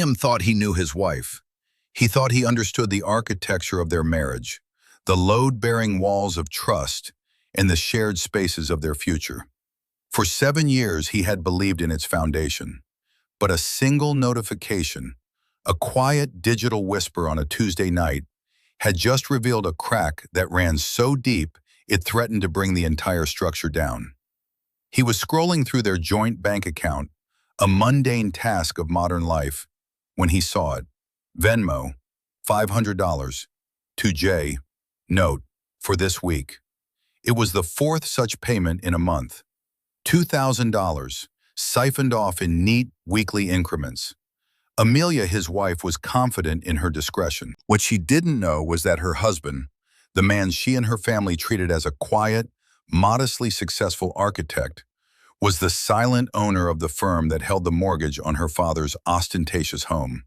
Liam thought he knew his wife. He thought he understood the architecture of their marriage, the load-bearing walls of trust, and the shared spaces of their future. For 7 years, he had believed in its foundation. But a single notification, a quiet digital whisper on a Tuesday night, had just revealed a crack that ran so deep it threatened to bring the entire structure down. He was scrolling through their joint bank account, a mundane task of modern life, when he saw it. Venmo, $500, to Jay, note, for this week. It was the 4th such payment in a month. $2,000, siphoned off in neat, weekly increments. Amelia, his wife, was confident in her discretion. What she didn't know was that her husband, the man she and her family treated as a quiet, modestly successful architect, was the silent owner of the firm that held the mortgage on her father's ostentatious home,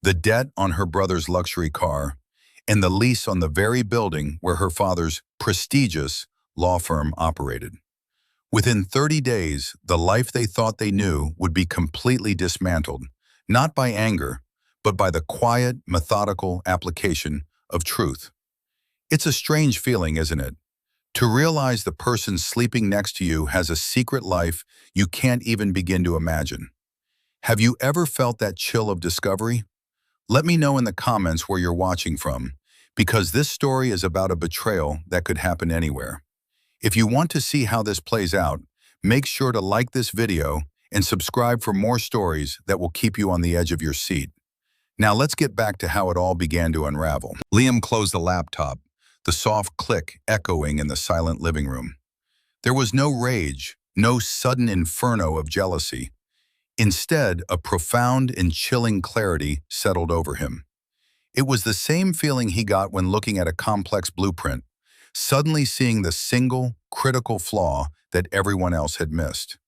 the debt on her brother's luxury car, and the lease on the very building where her father's prestigious law firm operated. Within 30 days, the life they thought they knew would be completely dismantled, not by anger, but by the quiet, methodical application of truth. It's a strange feeling, isn't it? To realize the person sleeping next to you has a secret life you can't even begin to imagine. Have you ever felt that chill of discovery? Let me know in the comments where you're watching from, because this story is about a betrayal that could happen anywhere. If you want to see how this plays out, make sure to like this video and subscribe for more stories that will keep you on the edge of your seat. Now let's get back to how it all began to unravel. Liam closed the laptop, the soft click echoing in the silent living room. There was no rage, no sudden inferno of jealousy. Instead, a profound and chilling clarity settled over him. It was the same feeling he got when looking at a complex blueprint, suddenly seeing the single, critical flaw that everyone else had missed.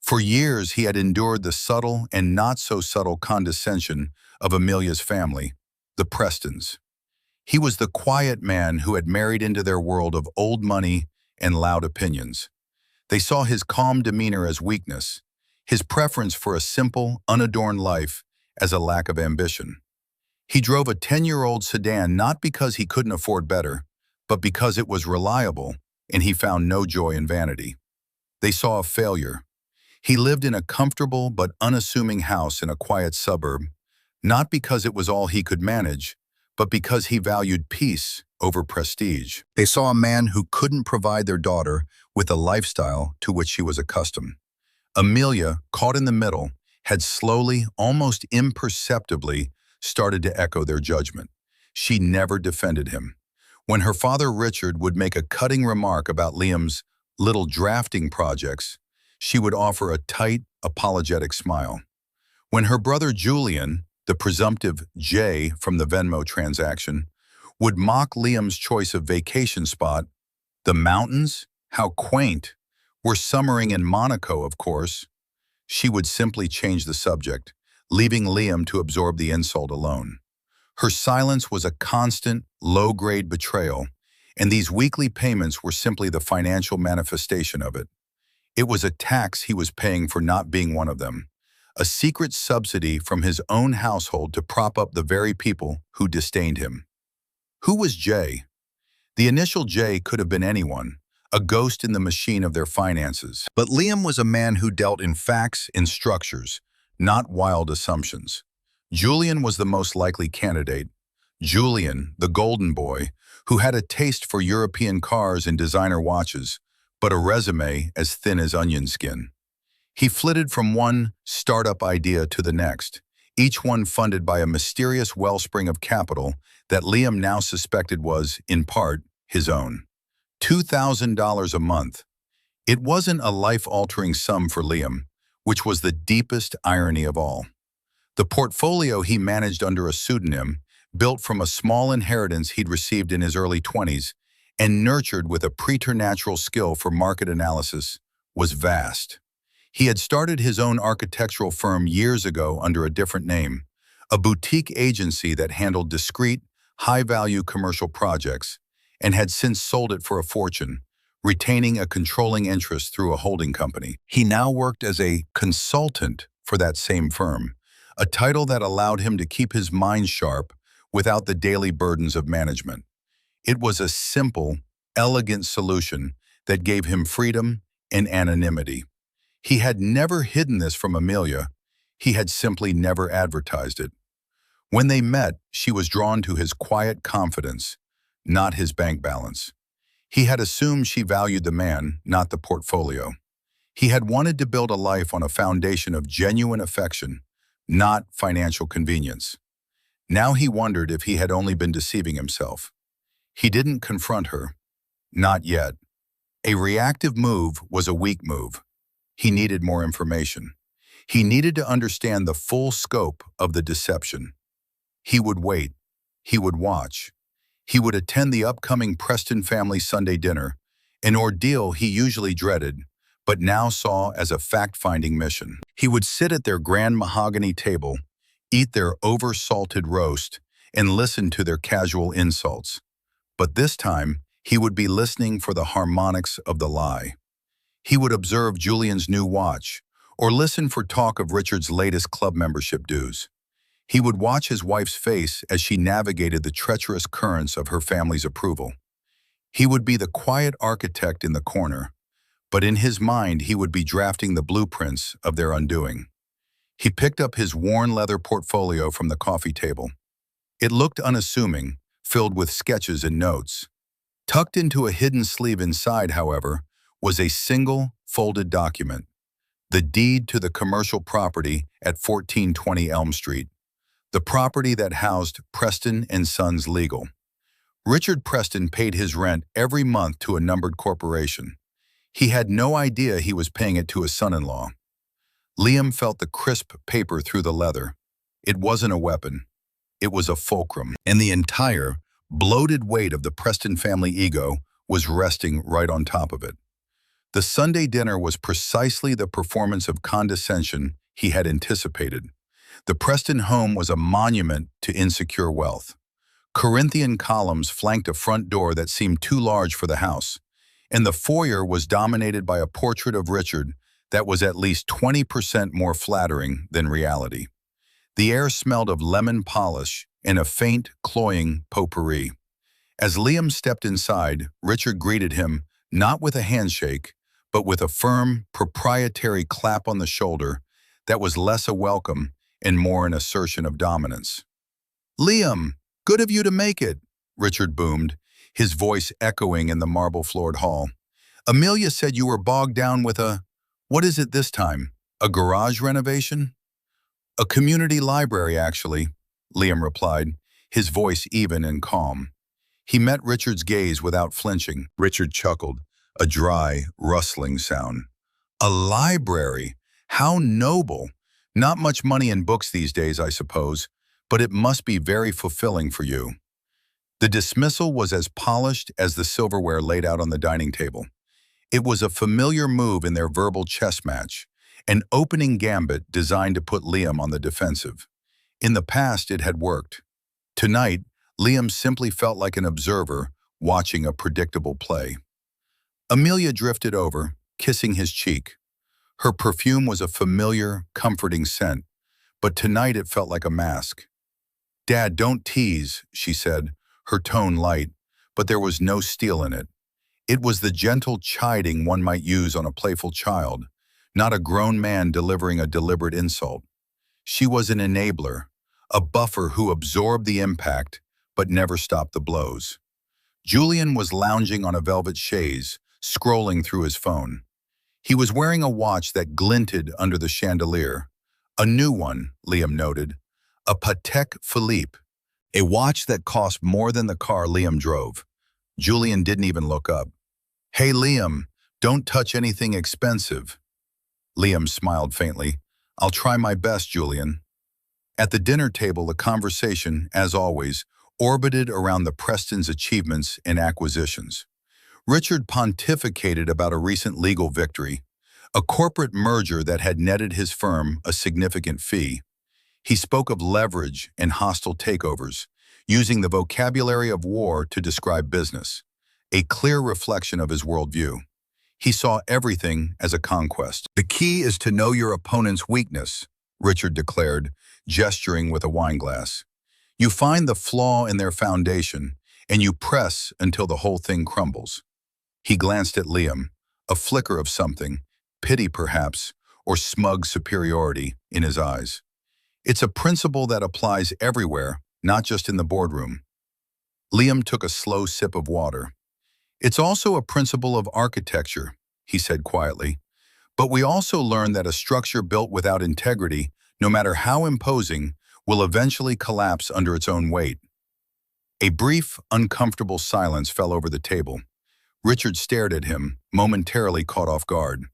For years, he had endured the subtle and not-so-subtle condescension of Amelia's family, the Prestons. He was the quiet man who had married into their world of old money and loud opinions. They saw his calm demeanor as weakness, his preference for a simple, unadorned life as a lack of ambition. He drove a 10-year-old sedan not because he couldn't afford better, but because it was reliable and he found no joy in vanity. They saw a failure. He lived in a comfortable but unassuming house in a quiet suburb, not because it was all he could manage, but because he valued peace over prestige. They saw a man who couldn't provide their daughter with a lifestyle to which she was accustomed. Amelia, caught in the middle, had slowly, almost imperceptibly, started to echo their judgment. She never defended him. When her father Richard would make a cutting remark about Liam's little drafting projects, she would offer a tight, apologetic smile. When her brother Julian, the presumptive Jay from the Venmo transaction, would mock Liam's choice of vacation spot, the mountains, how quaint, were summering in Monaco, of course, she would simply change the subject, leaving Liam to absorb the insult alone. Her silence was a constant, low-grade betrayal, and these weekly payments were simply the financial manifestation of it. It was a tax he was paying for not being one of them, a secret subsidy from his own household to prop up the very people who disdained him. Who was Jay? The initial J could have been anyone, a ghost in the machine of their finances. But Liam was a man who dealt in facts and structures, not wild assumptions. Julian was the most likely candidate. Julian, the golden boy, who had a taste for European cars and designer watches, but a resume as thin as onion skin. He flitted from one startup idea to the next, each one funded by a mysterious wellspring of capital that Liam now suspected was, in part, his own. $2,000 a month. It wasn't a life-altering sum for Liam, which was the deepest irony of all. The portfolio he managed under a pseudonym, built from a small inheritance he'd received in his early 20s, and nurtured with a preternatural skill for market analysis, was vast. He had started his own architectural firm years ago under a different name, a boutique agency that handled discreet, high-value commercial projects, and had since sold it for a fortune, retaining a controlling interest through a holding company. He now worked as a consultant for that same firm, a title that allowed him to keep his mind sharp without the daily burdens of management. It was a simple, elegant solution that gave him freedom and anonymity. He had never hidden this from Amelia. He had simply never advertised it. When they met, she was drawn to his quiet confidence, not his bank balance. He had assumed she valued the man, not the portfolio. He had wanted to build a life on a foundation of genuine affection, not financial convenience. Now he wondered if he had only been deceiving himself. He didn't confront her. Not yet. A reactive move was a weak move. He needed more information. He needed to understand the full scope of the deception. He would wait. He would watch. He would attend the upcoming Preston family Sunday dinner, an ordeal he usually dreaded, but now saw as a fact-finding mission. He would sit at their grand mahogany table, eat their over-salted roast, and listen to their casual insults. But this time, he would be listening for the harmonics of the lie. He would observe Julian's new watch, or listen for talk of Richard's latest club membership dues. He would watch his wife's face as she navigated the treacherous currents of her family's approval. He would be the quiet architect in the corner, but in his mind he would be drafting the blueprints of their undoing. He picked up his worn leather portfolio from the coffee table. It looked unassuming, filled with sketches and notes. Tucked into a hidden sleeve inside, however, was a single, folded document, the deed to the commercial property at 1420 Elm Street, the property that housed Preston and Sons Legal. Richard Preston paid his rent every month to a numbered corporation. He had no idea he was paying it to his son-in-law. Liam felt the crisp paper through the leather. It wasn't a weapon. It was a fulcrum, and the entire, bloated weight of the Preston family ego was resting right on top of it. The Sunday dinner was precisely the performance of condescension he had anticipated. The Preston home was a monument to insecure wealth. Corinthian columns flanked a front door that seemed too large for the house, and the foyer was dominated by a portrait of Richard that was at least 20% more flattering than reality. The air smelled of lemon polish and a faint, cloying potpourri. As Liam stepped inside, Richard greeted him not with a handshake, but with a firm, proprietary clap on the shoulder that was less a welcome and more an assertion of dominance. "Liam, good of you to make it," Richard boomed, his voice echoing in the marble-floored hall. "Amelia said you were bogged down with what is it this time? A garage renovation?" "A community library, actually," Liam replied, his voice even and calm. He met Richard's gaze without flinching. Richard chuckled, a dry, rustling sound. "A library? How noble! Not much money in books these days, I suppose, but it must be very fulfilling for you." The dismissal was as polished as the silverware laid out on the dining table. It was a familiar move in their verbal chess match, an opening gambit designed to put Liam on the defensive. In the past, it had worked. Tonight, Liam simply felt like an observer watching a predictable play. Amelia drifted over, kissing his cheek. Her perfume was a familiar, comforting scent, but tonight it felt like a mask. "Dad, don't tease," she said, her tone light, but there was no steel in it. It was the gentle chiding one might use on a playful child, not a grown man delivering a deliberate insult. She was an enabler, a buffer who absorbed the impact but never stopped the blows. Julian was lounging on a velvet chaise, scrolling through his phone. He was wearing a watch that glinted under the chandelier. A new one, Liam noted, a Patek Philippe, a watch that cost more than the car Liam drove. Julian didn't even look up. "Hey, Liam, don't touch anything expensive." Liam smiled faintly. "I'll try my best, Julian." At the dinner table, the conversation, as always, orbited around the Prestons' achievements and acquisitions. Richard pontificated about a recent legal victory, a corporate merger that had netted his firm a significant fee. He spoke of leverage and hostile takeovers, using the vocabulary of war to describe business, a clear reflection of his worldview. He saw everything as a conquest. "The key is to know your opponent's weakness," Richard declared, gesturing with a wineglass. You find the flaw in their foundation, and you press until the whole thing crumbles. He glanced at Liam, a flicker of something, pity perhaps, or smug superiority, in his eyes. It's a principle that applies everywhere, not just in the boardroom. Liam took a slow sip of water. It's also a principle of architecture, he said quietly. But we also learn that a structure built without integrity, no matter how imposing, will eventually collapse under its own weight. A brief, uncomfortable silence fell over the table. Richard stared at him, momentarily caught off guard.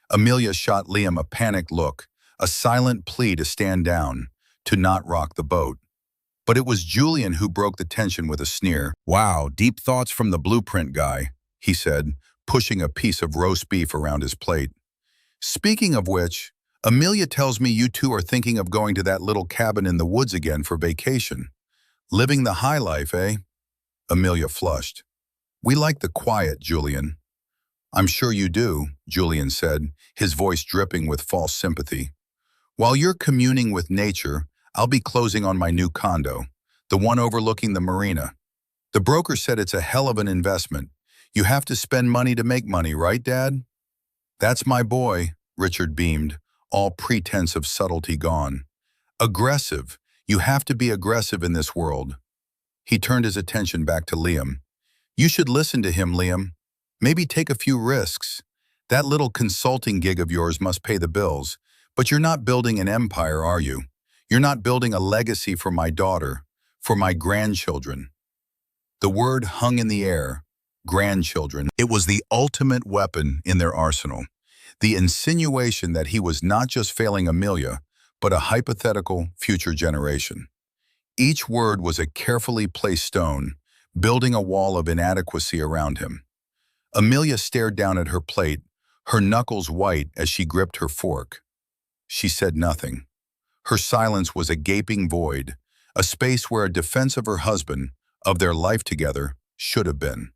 Amelia shot Liam a panicked look, a silent plea to stand down, to not rock the boat. But it was Julian who broke the tension with a sneer. Wow, deep thoughts from the blueprint guy, he said, pushing a piece of roast beef around his plate. Speaking of which, Amelia tells me you two are thinking of going to that little cabin in the woods again for vacation. Living the high life, eh? Amelia flushed. We like the quiet, Julian. I'm sure you do, Julian said, his voice dripping with false sympathy. While you're communing with nature, I'll be closing on my new condo, the one overlooking the marina. The broker said it's a hell of an investment. You have to spend money to make money, right, Dad? That's my boy, Richard beamed, all pretense of subtlety gone. Aggressive. You have to be aggressive in this world. He turned his attention back to Liam. You should listen to him, Liam. Maybe take a few risks. That little consulting gig of yours must pay the bills, but you're not building an empire, are you? You're not building a legacy for my daughter, for my grandchildren. The word hung in the air, grandchildren. It was the ultimate weapon in their arsenal. The insinuation that he was not just failing Amelia, but a hypothetical future generation. Each word was a carefully placed stone, building a wall of inadequacy around him. Amelia stared down at her plate, her knuckles white as she gripped her fork. She said nothing. Her silence was a gaping void, a space where a defense of her husband, of their life together, should have been.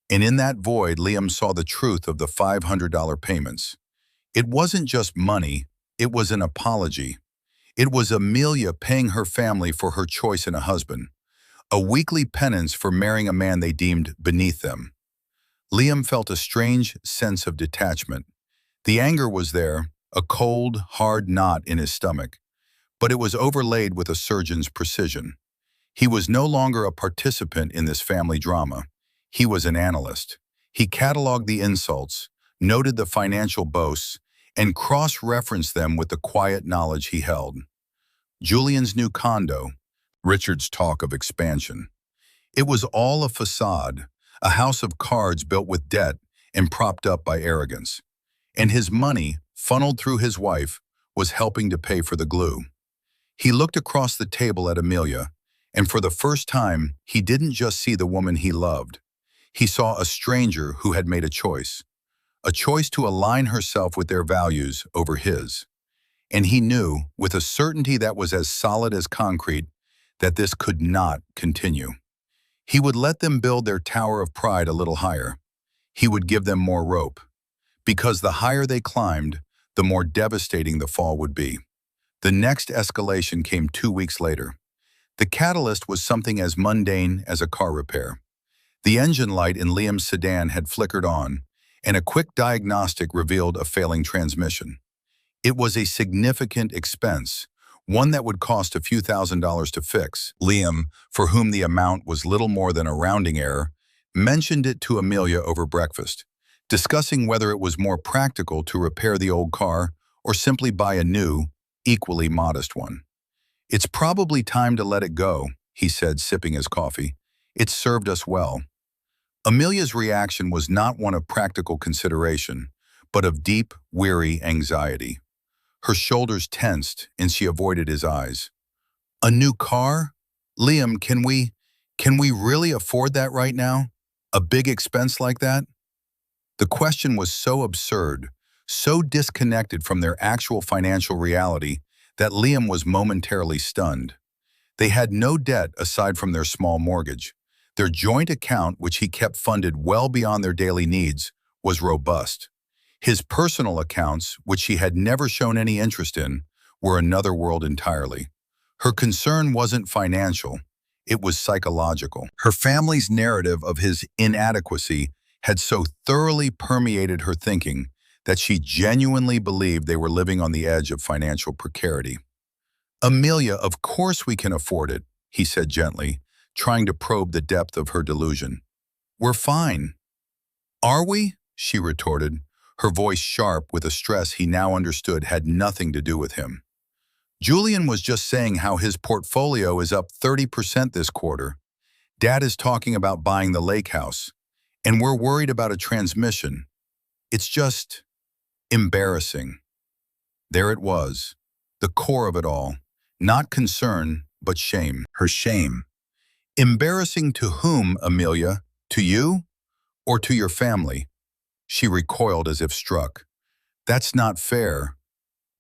And in that void, Liam saw the truth of the $500 payments. It wasn't just money, it was an apology. It was Amelia paying her family for her choice in a husband, a weekly penance for marrying a man they deemed beneath them. Liam felt a strange sense of detachment. The anger was there, a cold, hard knot in his stomach, but it was overlaid with a surgeon's precision. He was no longer a participant in this family drama. He was an analyst. He cataloged the insults, noted the financial boasts, and cross-referenced them with the quiet knowledge he held. Julian's new condo, Richard's talk of expansion. It was all a facade, a house of cards built with debt and propped up by arrogance. And his money, funneled through his wife, was helping to pay for the glue. He looked across the table at Amelia, and for the first time, he didn't just see the woman he loved. He saw a stranger who had made a choice to align herself with their values over his. And he knew, with a certainty that was as solid as concrete, that this could not continue. He would let them build their tower of pride a little higher. He would give them more rope, because the higher they climbed, the more devastating the fall would be. The next escalation came 2 weeks later. The catalyst was something as mundane as a car repair. The engine light in Liam's sedan had flickered on, and a quick diagnostic revealed a failing transmission. It was a significant expense, one that would cost a few $1,000s to fix. Liam, for whom the amount was little more than a rounding error, mentioned it to Amelia over breakfast, discussing whether it was more practical to repair the old car or simply buy a new, equally modest one. It's probably time to let it go, he said, sipping his coffee. It's served us well. Amelia's reaction was not one of practical consideration, but of deep, weary anxiety. Her shoulders tensed, and she avoided his eyes. A new car? Liam, can we really afford that right now? A big expense like that? The question was so absurd, so disconnected from their actual financial reality, that Liam was momentarily stunned. They had no debt aside from their small mortgage. Their joint account, which he kept funded well beyond their daily needs, was robust. His personal accounts, which he had never shown any interest in, were another world entirely. Her concern wasn't financial, it was psychological. Her family's narrative of his inadequacy had so thoroughly permeated her thinking that she genuinely believed they were living on the edge of financial precarity. "Amelia, of course we can afford it," he said gently, trying to probe the depth of her delusion. "We're fine." "Are we?" she retorted, her voice sharp with a stress he now understood had nothing to do with him. "Julian was just saying how his portfolio is up 30% this quarter. Dad is talking about buying the lake house, and we're worried about a transmission. It's just embarrassing." There it was, the core of it all. Not concern, but shame. Her shame. "Embarrassing to whom, Amelia? To you? Or to your family?" She recoiled as if struck. "That's not fair,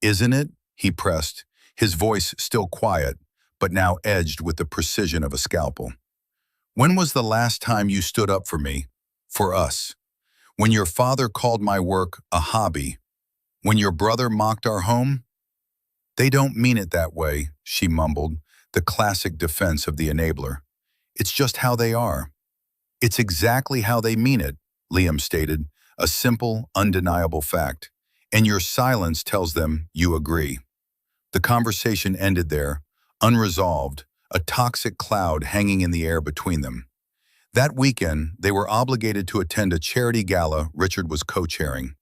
isn't it?" he pressed, his voice still quiet, but now edged with the precision of a scalpel. "When was the last time you stood up for me? For us? When your father called my work a hobby? When your brother mocked our home?" "They don't mean it that way," she mumbled, the classic defense of the enabler. "It's just how they are." "It's exactly how they mean it," Liam stated, a simple, undeniable fact. "And your silence tells them you agree." The conversation ended there, unresolved, a toxic cloud hanging in the air between them. That weekend, they were obligated to attend a charity gala Richard was co-chairing.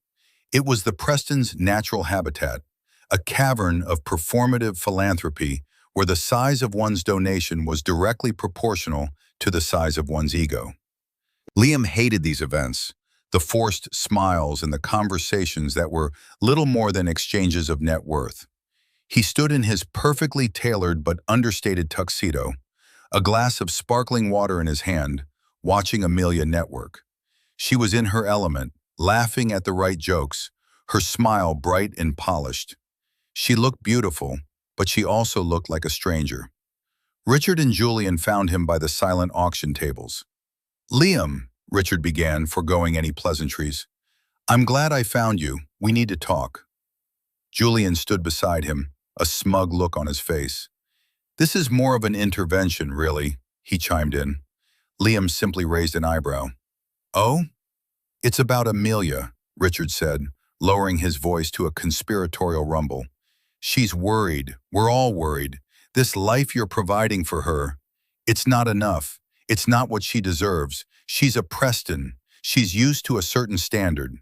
It was the Preston's natural habitat, a cavern of performative philanthropy where the size of one's donation was directly proportional to the size of one's ego. Liam hated these events, the forced smiles and the conversations that were little more than exchanges of net worth. He stood in his perfectly tailored but understated tuxedo, a glass of sparkling water in his hand, watching Amelia network. She was in her element, laughing at the right jokes, her smile bright and polished. She looked beautiful, but she also looked like a stranger. Richard and Julian found him by the silent auction tables. "Liam," Richard began, foregoing any pleasantries, "I'm glad I found you. We need to talk." Julian stood beside him, a smug look on his face. "This is more of an intervention, really," he chimed in. Liam simply raised an eyebrow. "Oh? It's about Amelia," Richard said, lowering his voice to a conspiratorial rumble. "She's worried. We're all worried. This life you're providing for her, it's not enough. It's not what she deserves. She's a Preston. She's used to a certain standard."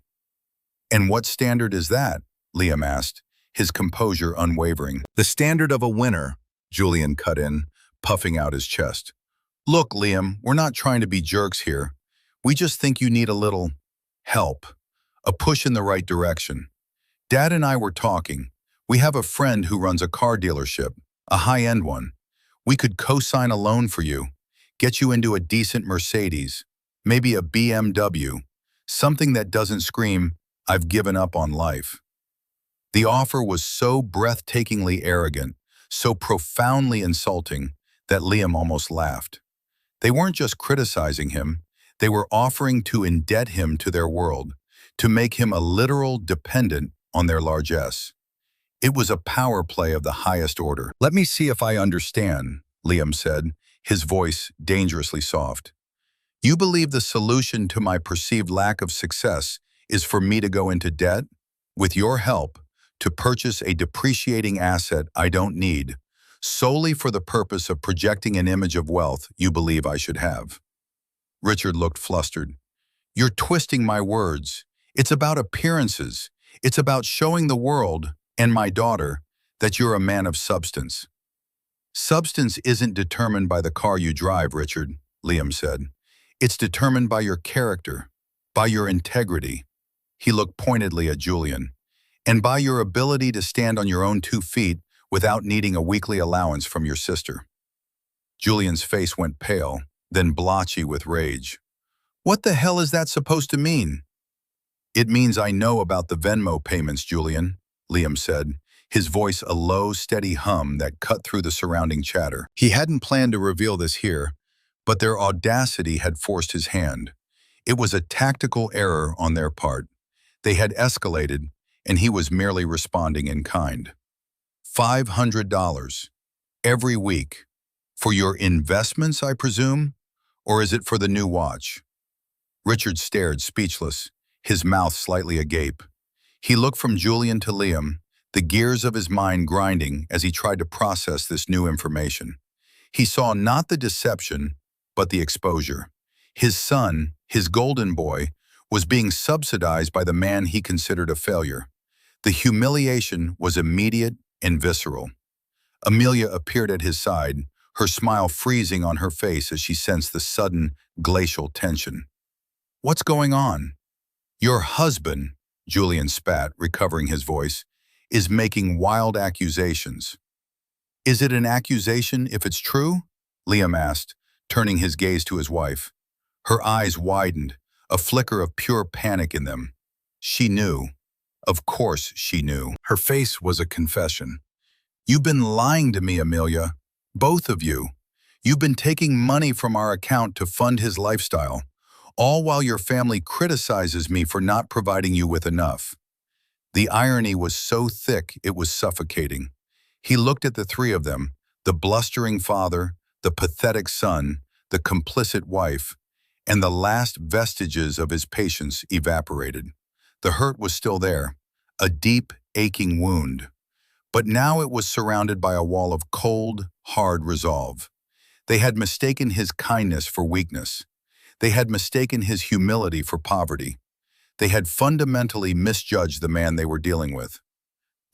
"And what standard is that?" Liam asked, his composure unwavering. "The standard of a winner," Julian cut in, puffing out his chest. "Look, Liam, we're not trying to be jerks here. We just think you need a little help, a push in the right direction. Dad and I were talking. We have a friend who runs a car dealership, a high-end one. We could co-sign a loan for you, get you into a decent Mercedes, maybe a BMW, something that doesn't scream, 'I've given up on life.'" The offer was so breathtakingly arrogant, so profoundly insulting, that Liam almost laughed. They weren't just criticizing him, they were offering to indebt him to their world, to make him a literal dependent on their largesse. It was a power play of the highest order. "Let me see if I understand," Liam said, his voice dangerously soft. "You believe the solution to my perceived lack of success is for me to go into debt, with your help, to purchase a depreciating asset I don't need, solely for the purpose of projecting an image of wealth you believe I should have." Richard looked flustered. "You're twisting my words. It's about appearances. It's about showing the world, and my daughter, that you're a man of substance." "Substance isn't determined by the car you drive, Richard," Liam said. "It's determined by your character, by your integrity." He looked pointedly at Julian. "And by your ability to stand on your own 2 feet without needing a weekly allowance from your sister." Julian's face went pale, then blotchy with rage. "What the hell is that supposed to mean?" "It means I know about the Venmo payments, Julian," Liam said, his voice a low, steady hum that cut through the surrounding chatter. He hadn't planned to reveal this here, but their audacity had forced his hand. It was a tactical error on their part. They had escalated, and he was merely responding in kind. $500 every week. For your investments, I presume? Or is it for the new watch? Richard stared, speechless, his mouth slightly agape. He looked from Julian to Liam, the gears of his mind grinding as he tried to process this new information. He saw not the deception, but the exposure. His son, his golden boy, was being subsidized by the man he considered a failure. The humiliation was immediate and visceral. Amelia appeared at his side, her smile freezing on her face as she sensed the sudden, glacial tension. "What's going on?" "Your husband," Julian spat, recovering his voice, "is making wild accusations." "Is it an accusation if it's true?" Liam asked, turning his gaze to his wife. Her eyes widened, a flicker of pure panic in them. She knew. Of course she knew. Her face was a confession. "You've been lying to me, Amelia. Both of you. You've been taking money from our account to fund his lifestyle, all while your family criticizes me for not providing you with enough." The irony was so thick it was suffocating. He looked at the three of them, the blustering father, the pathetic son, the complicit wife, and the last vestiges of his patience evaporated. The hurt was still there, a deep, aching wound. But now it was surrounded by a wall of cold, hard resolve. They had mistaken his kindness for weakness. They had mistaken his humility for poverty. They had fundamentally misjudged the man they were dealing with.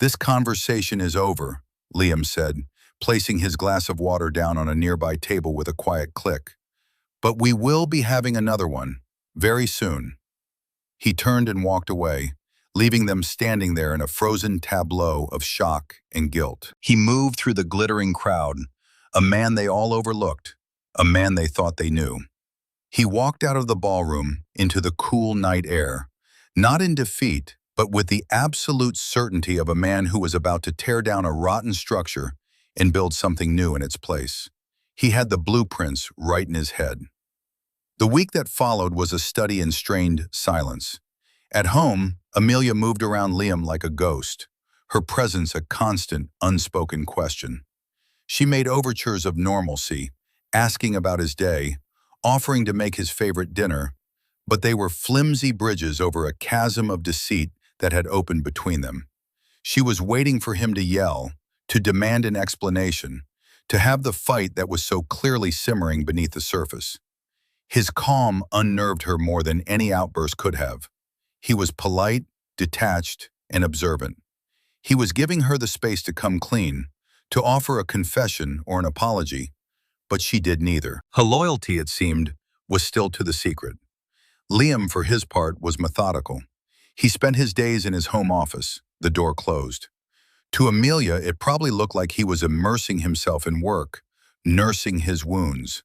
"This conversation is over," Liam said, placing his glass of water down on a nearby table with a quiet click. "But we will be having another one, very soon." He turned and walked away, leaving them standing there in a frozen tableau of shock and guilt. He moved through the glittering crowd, a man they all overlooked, a man they thought they knew. He walked out of the ballroom into the cool night air, not in defeat, but with the absolute certainty of a man who was about to tear down a rotten structure and build something new in its place. He had the blueprints right in his head. The week that followed was a study in strained silence. At home, Amelia moved around Liam like a ghost, her presence a constant, unspoken question. She made overtures of normalcy, asking about his day, offering to make his favorite dinner, but they were flimsy bridges over a chasm of deceit that had opened between them. She was waiting for him to yell, to demand an explanation, to have the fight that was so clearly simmering beneath the surface. His calm unnerved her more than any outburst could have. He was polite, detached, and observant. He was giving her the space to come clean, to offer a confession or an apology, but she did neither. Her loyalty, it seemed, was still to the secret. Liam, for his part, was methodical. He spent his days in his home office, the door closed. To Amelia, it probably looked like he was immersing himself in work, nursing his wounds.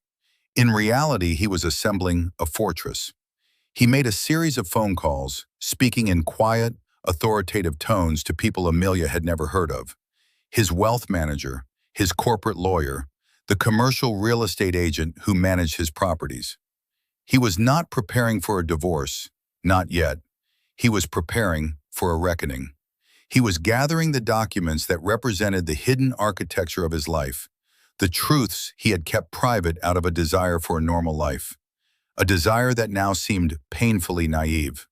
In reality, he was assembling a fortress. He made a series of phone calls, speaking in quiet, authoritative tones to people Amelia had never heard of. His wealth manager, his corporate lawyer, the commercial real estate agent who managed his properties. He was not preparing for a divorce, not yet. He was preparing for a reckoning. He was gathering the documents that represented the hidden architecture of his life, the truths he had kept private out of a desire for a normal life, a desire that now seemed painfully naive.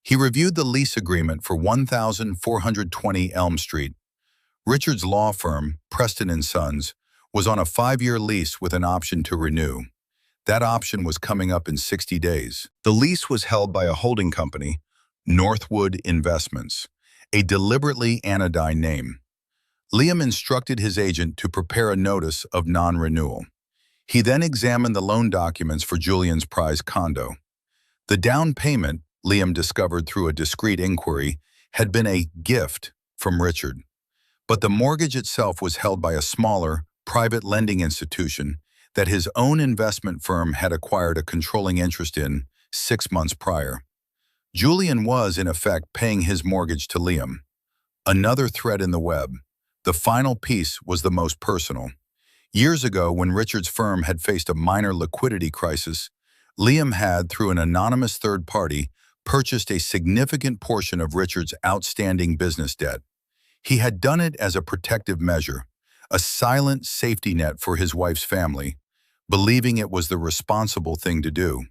He reviewed the lease agreement for 1420 Elm Street. Richard's law firm, Preston & Sons, was on a 5-year lease with an option to renew. That option was coming up in 60 days. The lease was held by a holding company, Northwood Investments, a deliberately anodyne name. Liam instructed his agent to prepare a notice of non-renewal. He then examined the loan documents for Julian's prize condo. The down payment, Liam discovered through a discreet inquiry, had been a gift from Richard. But the mortgage itself was held by a smaller, private lending institution that his own investment firm had acquired a controlling interest in 6 months prior. Julian was, in effect, paying his mortgage to Liam. Another thread in the web. The final piece was the most personal. Years ago, when Richard's firm had faced a minor liquidity crisis, Liam had, through an anonymous third party, purchased a significant portion of Richard's outstanding business debt. He had done it as a protective measure, a silent safety net for his wife's family, believing it was the responsible thing to do.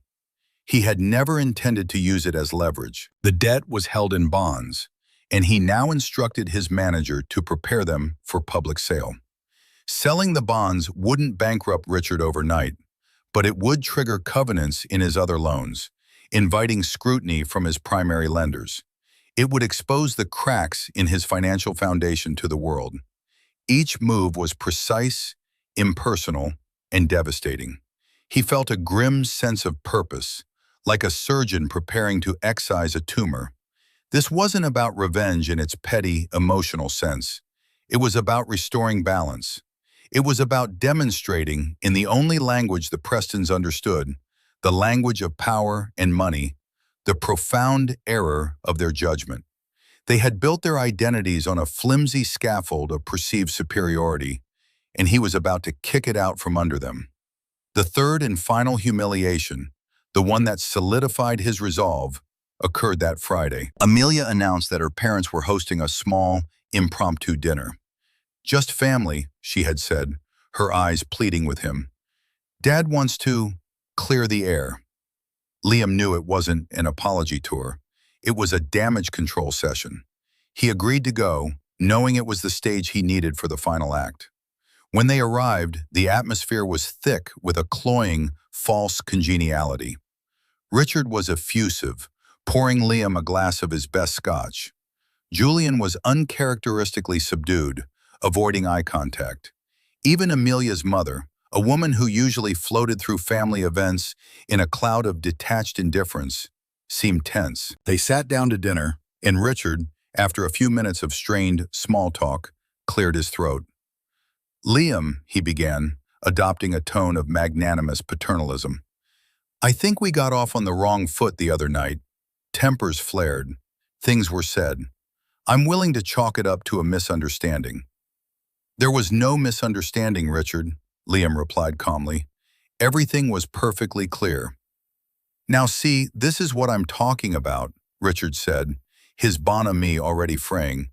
He had never intended to use it as leverage. The debt was held in bonds, and he now instructed his manager to prepare them for public sale. Selling the bonds wouldn't bankrupt Richard overnight, but it would trigger covenants in his other loans, inviting scrutiny from his primary lenders. It would expose the cracks in his financial foundation to the world. Each move was precise, impersonal, and devastating. He felt a grim sense of purpose, like a surgeon preparing to excise a tumor. This wasn't about revenge in its petty, emotional sense. It was about restoring balance. It was about demonstrating, in the only language the Prestons understood, the language of power and money, the profound error of their judgment. They had built their identities on a flimsy scaffold of perceived superiority, and he was about to kick it out from under them. The third and final humiliation, the one that solidified his resolve, occurred that Friday. Amelia announced that her parents were hosting a small, impromptu dinner. "Just family," she had said, her eyes pleading with him. "Dad wants to clear the air." Liam knew it wasn't an apology tour. It was a damage control session. He agreed to go, knowing it was the stage he needed for the final act. When they arrived, the atmosphere was thick with a cloying, false congeniality. Richard was effusive, pouring Liam a glass of his best scotch. Julian was uncharacteristically subdued, avoiding eye contact. Even Amelia's mother, a woman who usually floated through family events in a cloud of detached indifference, seemed tense. They sat down to dinner, and Richard, after a few minutes of strained small talk, cleared his throat. "Liam," he began, adopting a tone of magnanimous paternalism, "I think we got off on the wrong foot the other night. Tempers flared. Things were said. I'm willing to chalk it up to a misunderstanding." "There was no misunderstanding, Richard," Liam replied calmly. "Everything was perfectly clear." "Now see, this is what I'm talking about," Richard said, his bonhomie already fraying.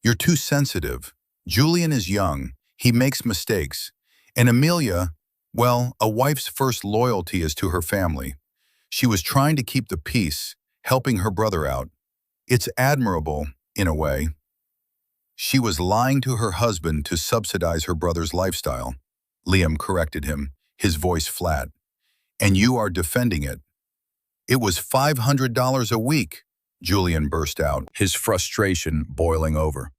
"You're too sensitive. Julian is young. He makes mistakes. And Amelia, well, a wife's first loyalty is to her family. She was trying to keep the peace, helping her brother out. It's admirable, in a way." "She was lying to her husband to subsidize her brother's lifestyle," Liam corrected him, his voice flat. "And you are defending it." "It was $500 a week," Julian burst out, his frustration boiling over.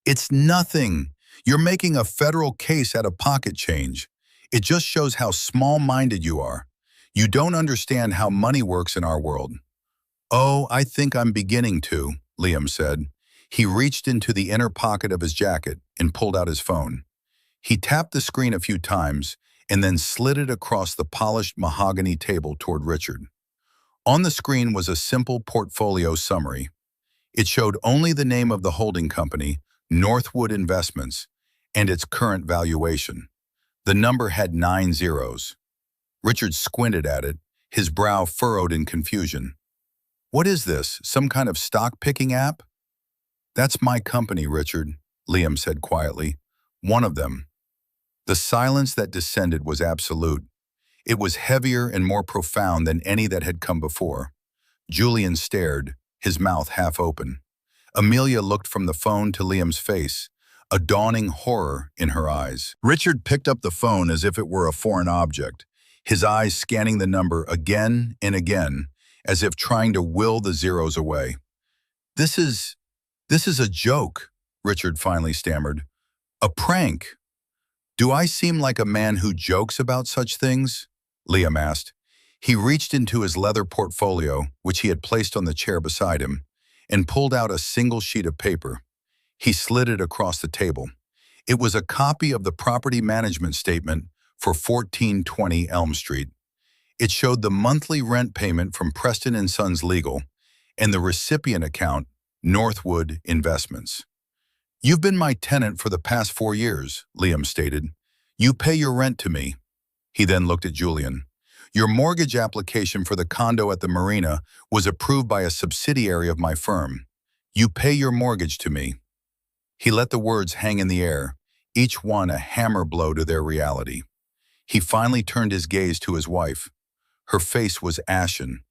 "It's nothing. You're making a federal case out of pocket change. It just shows how small-minded you are. You don't understand how money works in our world." "Oh, I think I'm beginning to," Liam said. He reached into the inner pocket of his jacket and pulled out his phone. He tapped the screen a few times and then slid it across the polished mahogany table toward Richard. On the screen was a simple portfolio summary. It showed only the name of the holding company, Northwood Investments, and its current valuation. The number had 9 zeros. Richard squinted at it, his brow furrowed in confusion. "What is this, some kind of stock-picking app?" "That's my company, Richard," Liam said quietly. "One of them." The silence that descended was absolute. It was heavier and more profound than any that had come before. Julian stared, his mouth half open. Amelia looked from the phone to Liam's face, a dawning horror in her eyes. Richard picked up the phone as if it were a foreign object, his eyes scanning the number again and again, as if trying to will the zeros away. This is a joke," Richard finally stammered. "A prank." "Do I seem like a man who jokes about such things?" Liam asked. He reached into his leather portfolio, which he had placed on the chair beside him, and pulled out a single sheet of paper. He slid it across the table. It was a copy of the property management statement for 1420 Elm Street. It showed the monthly rent payment from Preston and Sons Legal and the recipient account, Northwood Investments. "You've been my tenant for the past 4 years," Liam stated. "You pay your rent to me." He then looked at Julian. "Your mortgage application for the condo at the marina was approved by a subsidiary of my firm. You pay your mortgage to me." He let the words hang in the air, each one a hammer blow to their reality. He finally turned his gaze to his wife. Her face was ashen.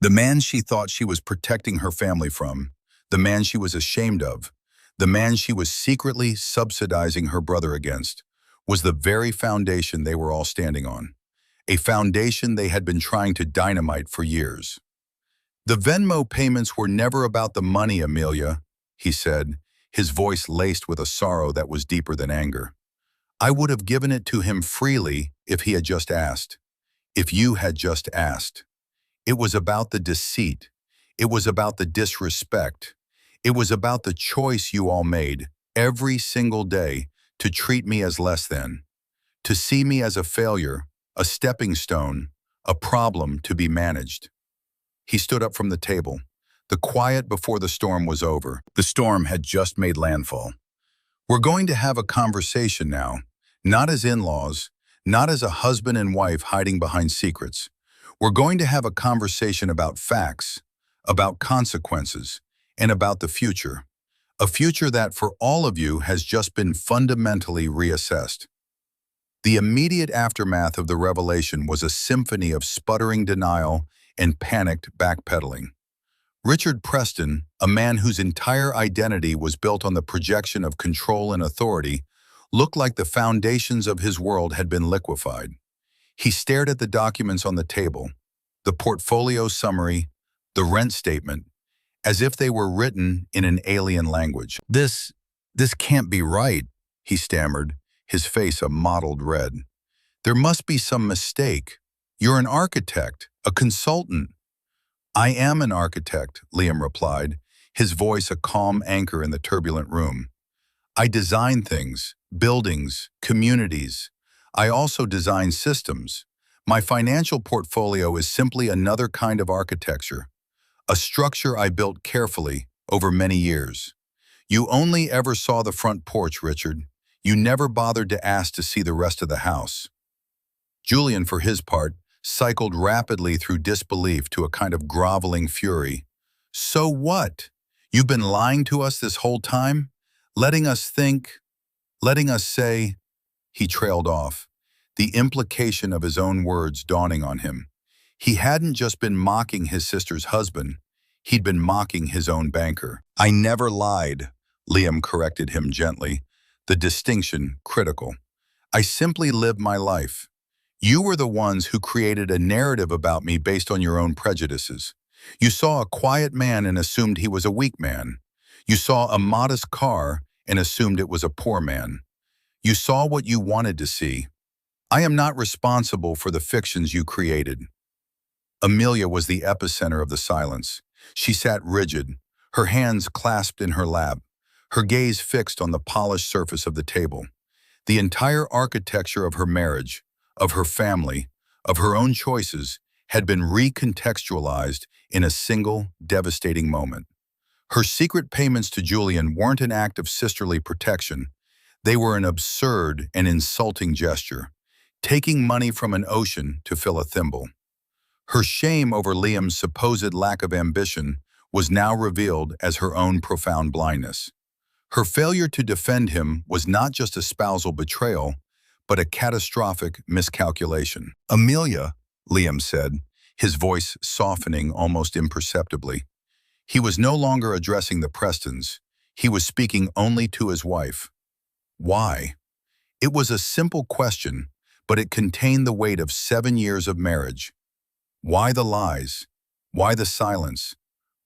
The man she thought she was protecting her family from, the man she was ashamed of, the man she was secretly subsidizing her brother against, was the very foundation they were all standing on. A foundation they had been trying to dynamite for years. The Venmo payments were never about the money, Amelia, he said, his voice laced with a sorrow that was deeper than anger. I would have given it to him freely if he had just asked. If you had just asked. It was about the deceit. It was about the disrespect. It was about the choice you all made every single day to treat me as less than, to see me as a failure, a stepping stone, a problem to be managed. He stood up from the table. The quiet before the storm was over. The storm had just made landfall. We're going to have a conversation now, not as in-laws, not as a husband and wife hiding behind secrets. We're going to have a conversation about facts, about consequences, and about the future. A future that, for all of you, has just been fundamentally reassessed. The immediate aftermath of the revelation was a symphony of sputtering denial and panicked backpedaling. Richard Preston, a man whose entire identity was built on the projection of control and authority, looked like the foundations of his world had been liquefied. He stared at the documents on the table, the portfolio summary, the rent statement, as if they were written in an alien language. This can't be right, he stammered, his face a mottled red. There must be some mistake. You're an architect, a consultant. I am an architect, Liam replied, his voice a calm anchor in the turbulent room. I design things, buildings, communities. I also design systems. My financial portfolio is simply another kind of architecture, a structure I built carefully over many years. You only ever saw the front porch, Richard. You never bothered to ask to see the rest of the house. Julian, for his part, cycled rapidly through disbelief to a kind of groveling fury. So what? You've been lying to us this whole time? Letting us think, letting us say, he trailed off, the implication of his own words dawning on him. He hadn't just been mocking his sister's husband, he'd been mocking his own banker. I never lied, Liam corrected him gently, the distinction critical. I simply lived my life. You were the ones who created a narrative about me based on your own prejudices. You saw a quiet man and assumed he was a weak man. You saw a modest car and assumed it was a poor man. You saw what you wanted to see. I am not responsible for the fictions you created. Amelia was the epicenter of the silence. She sat rigid, her hands clasped in her lap, her gaze fixed on the polished surface of the table. The entire architecture of her marriage, of her family, of her own choices, had been recontextualized in a single, devastating moment. Her secret payments to Julian weren't an act of sisterly protection. They were an absurd and insulting gesture, taking money from an ocean to fill a thimble. Her shame over Liam's supposed lack of ambition was now revealed as her own profound blindness. Her failure to defend him was not just a spousal betrayal, but a catastrophic miscalculation. Amelia, Liam said, his voice softening almost imperceptibly. He was no longer addressing the Prestons. He was speaking only to his wife. Why? It was a simple question, but it contained the weight of 7 years of marriage. Why the lies? Why the silence?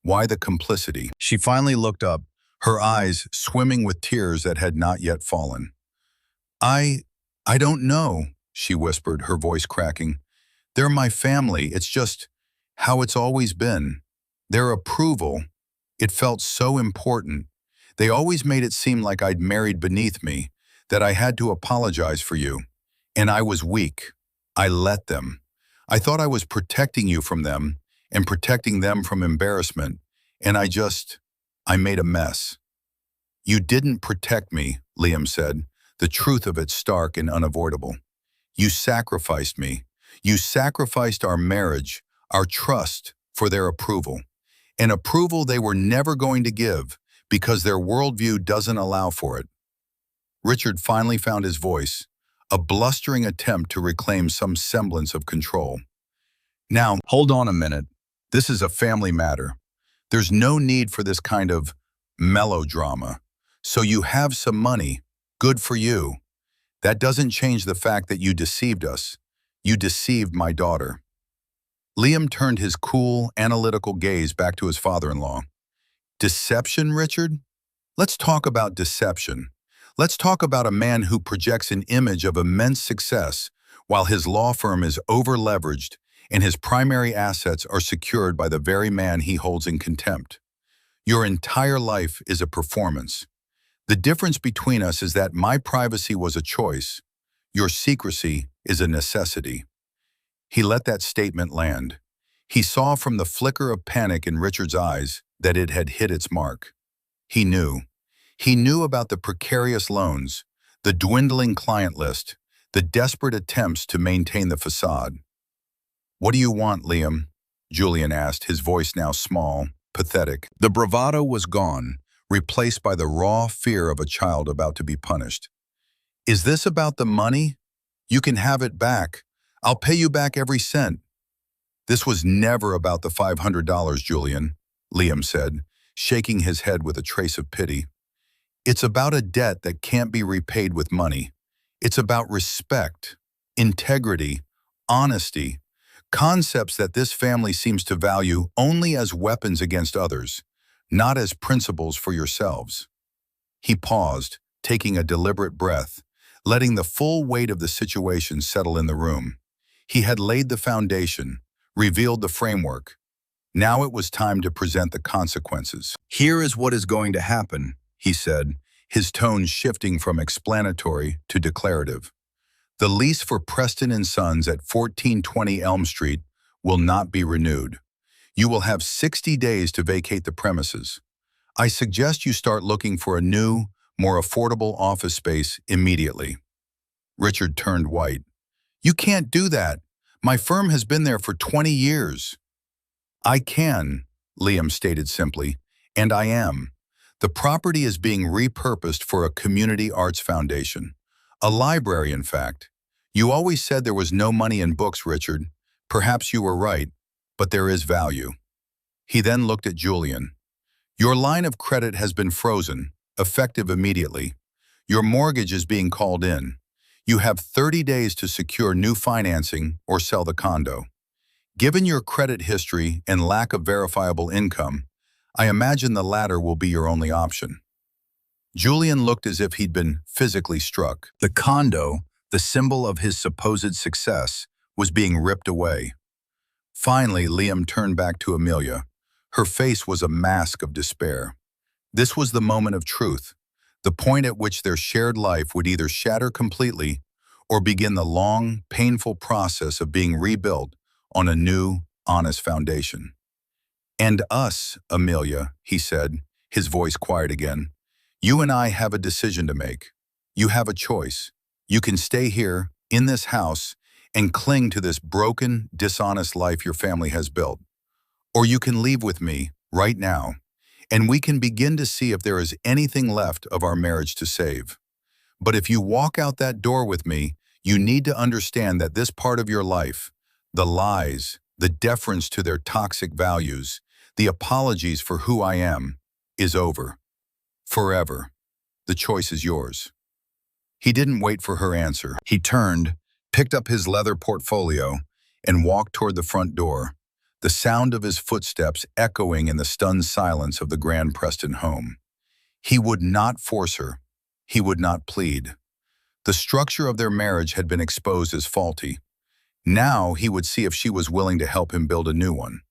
Why the complicity? She finally looked up, her eyes swimming with tears that had not yet fallen. I don't know, she whispered, her voice cracking. They're my family. It's just how it's always been. Their approval, it felt so important. They always made it seem like I'd married beneath me, that I had to apologize for you. And I was weak. I let them. I thought I was protecting you from them and protecting them from embarrassment. And I made a mess. You didn't protect me, Liam said, the truth of it stark and unavoidable. You sacrificed me. You sacrificed our marriage, our trust, for their approval. An approval they were never going to give because their worldview doesn't allow for it. Richard finally found his voice, a blustering attempt to reclaim some semblance of control. Now, hold on a minute. This is a family matter. There's no need for this kind of melodrama. So you have some money. Good for you. That doesn't change the fact that you deceived us. You deceived my daughter. Liam turned his cool, analytical gaze back to his father-in-law. Deception, Richard? Let's talk about deception. Let's talk about a man who projects an image of immense success while his law firm is over-leveraged and his primary assets are secured by the very man he holds in contempt. Your entire life is a performance. The difference between us is that my privacy was a choice. Your secrecy is a necessity. He let that statement land. He saw from the flicker of panic in Richard's eyes that it had hit its mark. He knew. He knew about the precarious loans, the dwindling client list, the desperate attempts to maintain the facade. "What do you want, Liam?" Julian asked, his voice now small, pathetic. The bravado was gone, replaced by the raw fear of a child about to be punished. "Is this about the money? You can have it back. I'll pay you back every cent." "This was never about the $500, Julian," Liam said, shaking his head with a trace of pity. "It's about a debt that can't be repaid with money. It's about respect, integrity, honesty, concepts that this family seems to value only as weapons against others, not as principles for yourselves." He paused, taking a deliberate breath, letting the full weight of the situation settle in the room. He had laid the foundation, revealed the framework. Now it was time to present the consequences. "Here is what is going to happen," he said, his tone shifting from explanatory to declarative. "The lease for Preston and Sons at 1420 Elm Street will not be renewed. You will have 60 days to vacate the premises. I suggest you start looking for a new, more affordable office space immediately." Richard turned white. "You can't do that. My firm has been there for 20 years. "I can," Liam stated simply, "and I am. The property is being repurposed for a community arts foundation. A library, in fact. You always said there was no money in books, Richard. Perhaps you were right, but there is value." He then looked at Julian. "Your line of credit has been frozen, effective immediately. Your mortgage is being called in. You have 30 days to secure new financing or sell the condo. Given your credit history and lack of verifiable income, I imagine the latter will be your only option." Julian looked as if he'd been physically struck. The condo, the symbol of his supposed success, was being ripped away. Finally, Liam turned back to Amelia. Her face was a mask of despair. This was the moment of truth, the point at which their shared life would either shatter completely or begin the long, painful process of being rebuilt on a new, honest foundation. "And us, Amelia," he said, his voice quiet again. "You and I have a decision to make. You have a choice. You can stay here, in this house, and cling to this broken, dishonest life your family has built. Or you can leave with me, right now, and we can begin to see if there is anything left of our marriage to save. But if you walk out that door with me, you need to understand that this part of your life, the lies, the deference to their toxic values, the apologies for who I am, is over. Forever. The choice is yours." He didn't wait for her answer. He turned, picked up his leather portfolio, and walked toward the front door, the sound of his footsteps echoing in the stunned silence of the Grand Preston home. He would not force her. He would not plead. The structure of their marriage had been exposed as faulty. Now he would see if she was willing to help him build a new one.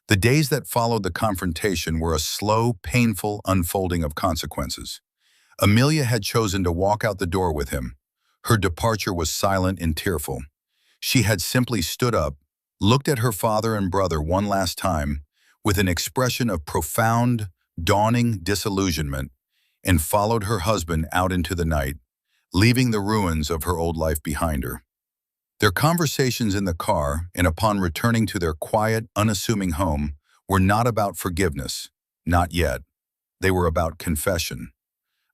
The days that followed the confrontation were a slow, painful unfolding of consequences. Amelia had chosen to walk out the door with him. Her departure was silent and tearful. She had simply stood up, looked at her father and brother one last time with an expression of profound, dawning disillusionment, and followed her husband out into the night, leaving the ruins of her old life behind her. Their conversations in the car and upon returning to their quiet, unassuming home were not about forgiveness, not yet. they were about confession.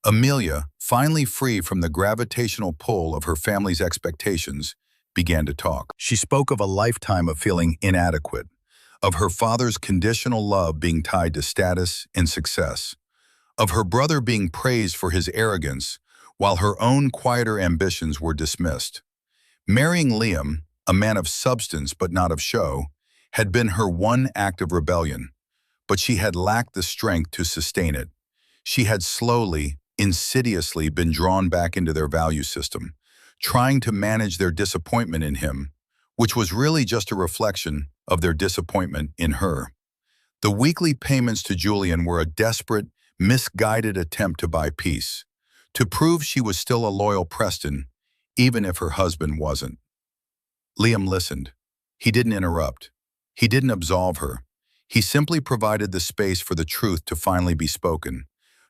Amelia, finally free from the gravitational pull of her family's expectations, began to talk. She spoke of a lifetime of feeling inadequate, of her father's conditional love being tied to status and success, of her brother being praised for his arrogance, while her own quieter ambitions were dismissed. Marrying Liam, a man of substance but not of show, had been her one act of rebellion, but she had lacked the strength to sustain it. She had slowly, insidiously been drawn back into their value system, trying to manage their disappointment in him, which was really just a reflection of their disappointment in her. The weekly payments to Julian were a desperate, misguided attempt to buy peace, to prove she was still a loyal Preston, even if her husband wasn't. Liam listened. He didn't interrupt. He didn't absolve her. He simply provided the space for the truth to finally be spoken,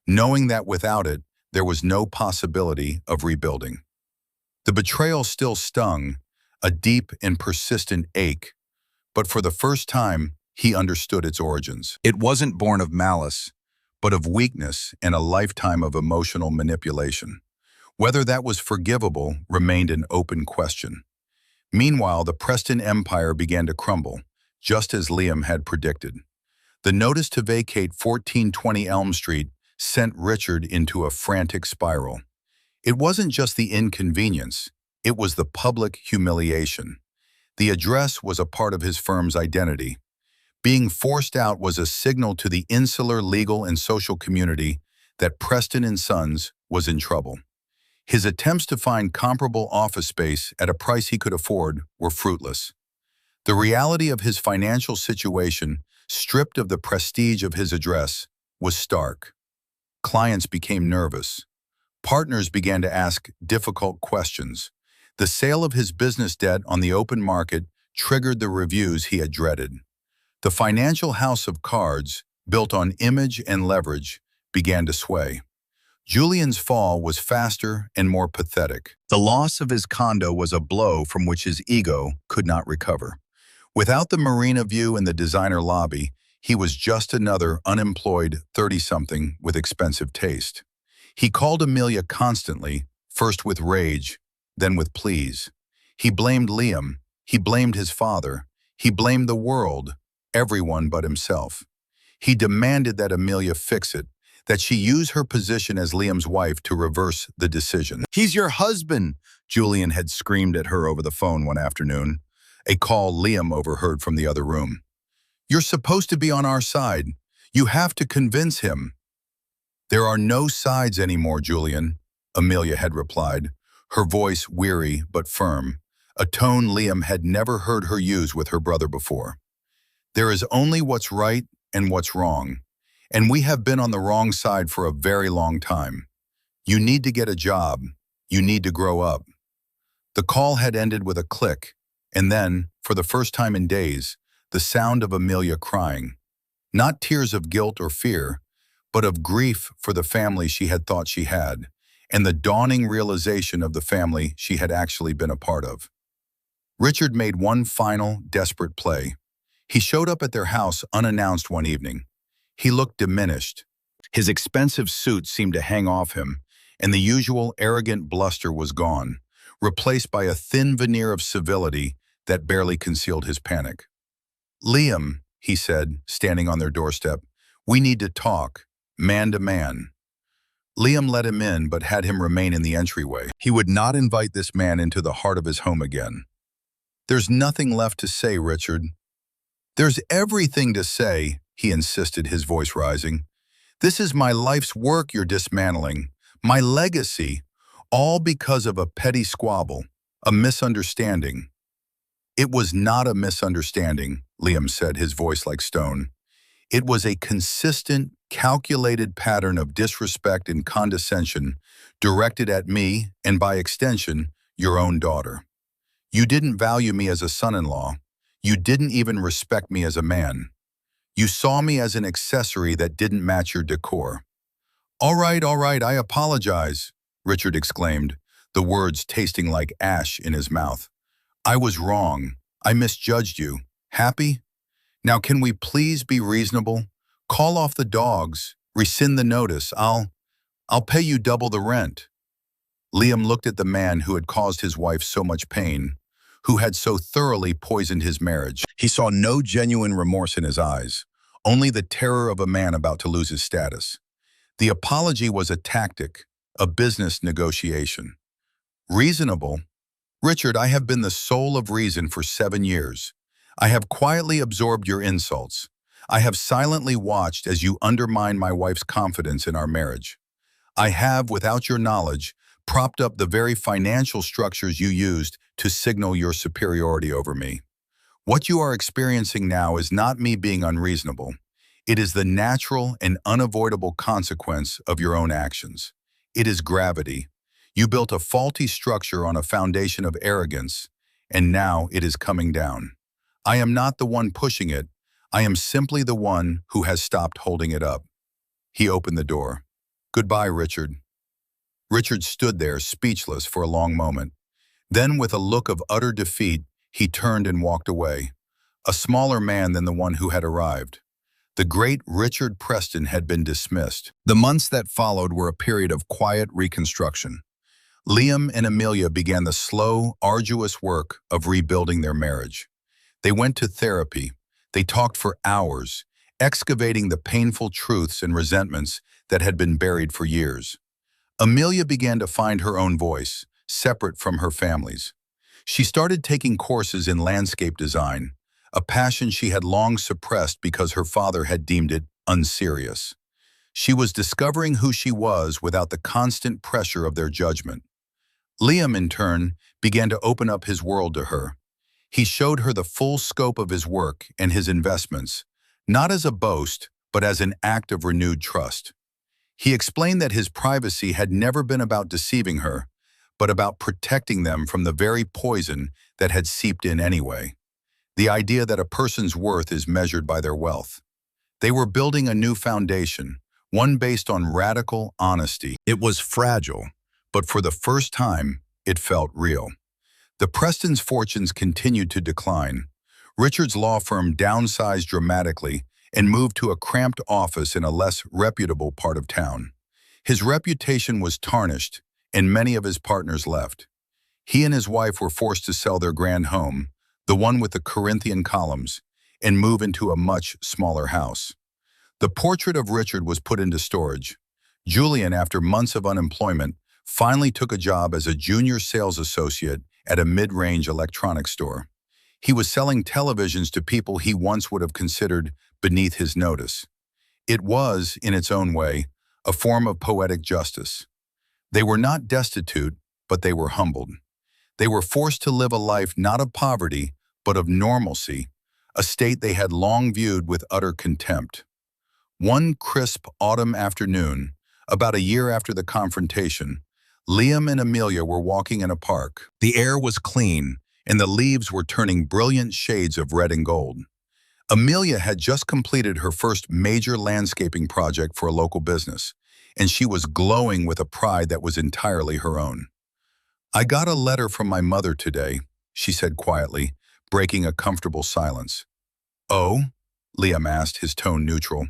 knowing that without it, there was no possibility of rebuilding. The betrayal still stung, a deep and persistent ache, but for the first time, he understood its origins. It wasn't born of malice, but of weakness and a lifetime of emotional manipulation. Whether that was forgivable remained an open question. Meanwhile, the Preston Empire began to crumble, just as Liam had predicted. The notice to vacate 1420 Elm Street sent Richard into a frantic spiral. It wasn't just the inconvenience, it was the public humiliation. The address was a part of his firm's identity. Being forced out was a signal to the insular legal and social community that Preston and Sons was in trouble. His attempts to find comparable office space at a price he could afford were fruitless. The reality of his financial situation, stripped of the prestige of his address, was stark. Clients became nervous. Partners began to ask difficult questions. The sale of his business debt on the open market triggered the reviews he had dreaded. The financial house of cards, built on image and leverage, began to sway. Julian's fall was faster and more pathetic. The loss of his condo was a blow from which his ego could not recover. Without the marina view and the designer lobby, he was just another unemployed 30-something with expensive taste. He called Amelia constantly, first with rage, then with pleas. He blamed Liam, he blamed his father, he blamed the world, everyone but himself. He demanded that Amelia fix it, that she use her position as Liam's wife to reverse the decision. "He's your husband," Julian had screamed at her over the phone one afternoon, a call Liam overheard from the other room. "You're supposed to be on our side. You have to convince him." "There are no sides anymore, Julian," Amelia had replied, her voice weary but firm, a tone Liam had never heard her use with her brother before. "There is only what's right and what's wrong, and we have been on the wrong side for a very long time. You need to get a job. You need to grow up." The call had ended with a click, and then, for the first time in days, the sound of Amelia crying. Not tears of guilt or fear, but of grief for the family she had thought she had, and the dawning realization of the family she had actually been a part of. Richard made one final, desperate play. He showed up at their house unannounced one evening. He looked diminished. His expensive suit seemed to hang off him, and the usual arrogant bluster was gone, replaced by a thin veneer of civility that barely concealed his panic. "Liam," he said, standing on their doorstep, "we need to talk, man to man." Liam let him in but had him remain in the entryway. He would not invite this man into the heart of his home again. "There's nothing left to say, Richard." "There's everything to say," he insisted, his voice rising. "This is my life's work you're dismantling, my legacy, all because of a petty squabble, a misunderstanding." "It was not a misunderstanding," Liam said, his voice like stone. "It was a consistent, calculated pattern of disrespect and condescension directed at me and, by extension, your own daughter. You didn't value me as a son-in-law. You didn't even respect me as a man. You saw me as an accessory that didn't match your decor." All right, I apologize," Richard exclaimed, the words tasting like ash in his mouth. "I was wrong. I misjudged you. Happy? Now can we please be reasonable? Call off the dogs Rescind the notice. I'll pay you double the rent. Liam looked at the man who had caused his wife so much pain, who had so thoroughly poisoned his marriage. He saw no genuine remorse in his eyes, only the terror of a man about to lose his status. The apology was a tactic, a business negotiation. Reasonable? Richard, I have been the soul of reason for 7 years. I have quietly absorbed your insults. I have silently watched as you undermine my wife's confidence in our marriage. I have, without your knowledge, propped up the very financial structures you used to signal your superiority over me. What you are experiencing now is not me being unreasonable. It is the natural and unavoidable consequence of your own actions. It is gravity. You built a faulty structure on a foundation of arrogance, and now it is coming down. I am not the one pushing it. I am simply the one who has stopped holding it up. He opened the door. Goodbye, Richard. Richard stood there, speechless for a long moment. Then, with a look of utter defeat, he turned and walked away, a smaller man than the one who had arrived. The great Richard Preston had been dismissed. The months that followed were a period of quiet reconstruction. Liam and Amelia began the slow, arduous work of rebuilding their marriage. They went to therapy. They talked for hours, excavating the painful truths and resentments that had been buried for years. Amelia began to find her own voice, separate from her family's. She started taking courses in landscape design, a passion she had long suppressed because her father had deemed it unserious. She was discovering who she was without the constant pressure of their judgment. Liam, in turn, began to open up his world to her. He showed her the full scope of his work and his investments, not as a boast, but as an act of renewed trust. He explained that his privacy had never been about deceiving her, but about protecting them from the very poison that had seeped in anyway. The idea that a person's worth is measured by their wealth. They were building a new foundation, one based on radical honesty. It was fragile, but for the first time, it felt real. The Prestons' fortunes continued to decline. Richard's law firm downsized dramatically and moved to a cramped office in a less reputable part of town. His reputation was tarnished, and many of his partners left. He and his wife were forced to sell their grand home, the one with the Corinthian columns, and move into a much smaller house. The portrait of Richard was put into storage. Julian, after months of unemployment, finally took a job as a junior sales associate at a mid-range electronics store. He was selling televisions to people he once would have considered beneath his notice. It was, in its own way, a form of poetic justice. They were not destitute, but they were humbled. They were forced to live a life not of poverty, but of normalcy, a state they had long viewed with utter contempt. One crisp autumn afternoon, about a year after the confrontation, Liam and Amelia were walking in a park. The air was clean, and the leaves were turning brilliant shades of red and gold. Amelia had just completed her first major landscaping project for a local business, and she was glowing with a pride that was entirely her own. I got a letter from my mother today, she said quietly, breaking a comfortable silence. Oh? Liam asked, his tone neutral.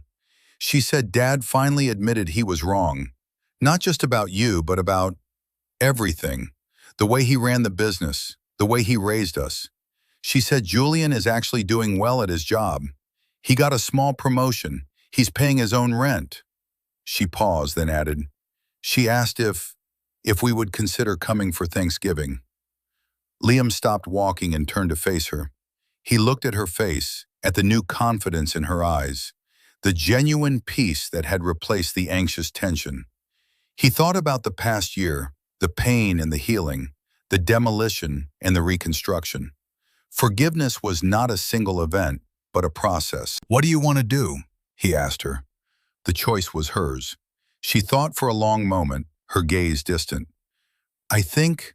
She said Dad finally admitted he was wrong. Not just about you, but about everything. The way he ran the business, the way he raised us. She said Julian is actually doing well at his job. He got a small promotion. He's paying his own rent. She paused, then added, she asked if we would consider coming for Thanksgiving. Liam stopped walking and turned to face her. He looked at her face, at the new confidence in her eyes, the genuine peace that had replaced the anxious tension. He thought about the past year, the pain and the healing, the demolition and the reconstruction. Forgiveness was not a single event, but a process. What do you want to do? He asked her. The choice was hers. She thought for a long moment, her gaze distant. I think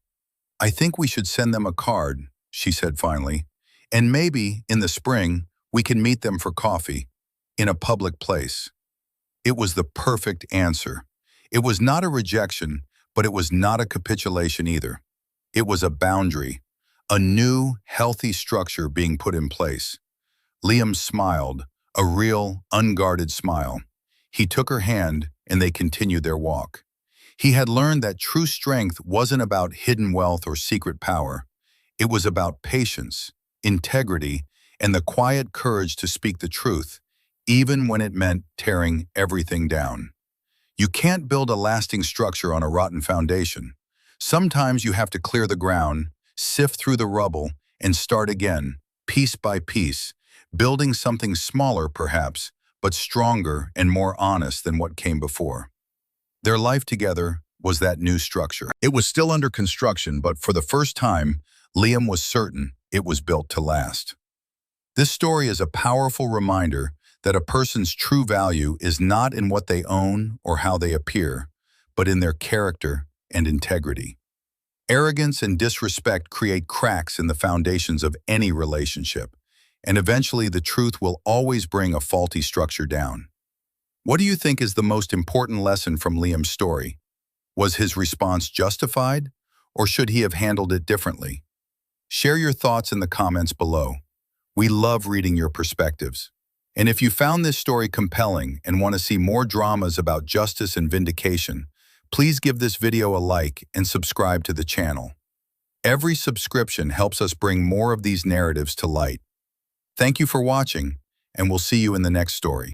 we should send them a card, she said finally, and maybe, in the spring, we can meet them for coffee, in a public place. It was the perfect answer. It was not a rejection, but it was not a capitulation either. It was a boundary, a new, healthy structure being put in place. Liam smiled, a real, unguarded smile. He took her hand, and they continued their walk. He had learned that true strength wasn't about hidden wealth or secret power. It was about patience, integrity, and the quiet courage to speak the truth, even when it meant tearing everything down. You can't build a lasting structure on a rotten foundation. Sometimes you have to clear the ground, sift through the rubble, and start again, piece by piece, building something smaller perhaps, but stronger and more honest than what came before. Their life together was that new structure. It was still under construction, but for the first time, Liam was certain it was built to last. This story is a powerful reminder that a person's true value is not in what they own or how they appear, but in their character and integrity. Arrogance and disrespect create cracks in the foundations of any relationship, and eventually the truth will always bring a faulty structure down. What do you think is the most important lesson from Liam's story? Was his response justified, or should he have handled it differently? Share your thoughts in the comments below. We love reading your perspectives. And if you found this story compelling and want to see more dramas about justice and vindication, please give this video a like and subscribe to the channel. Every subscription helps us bring more of these narratives to light. Thank you for watching, and we'll see you in the next story.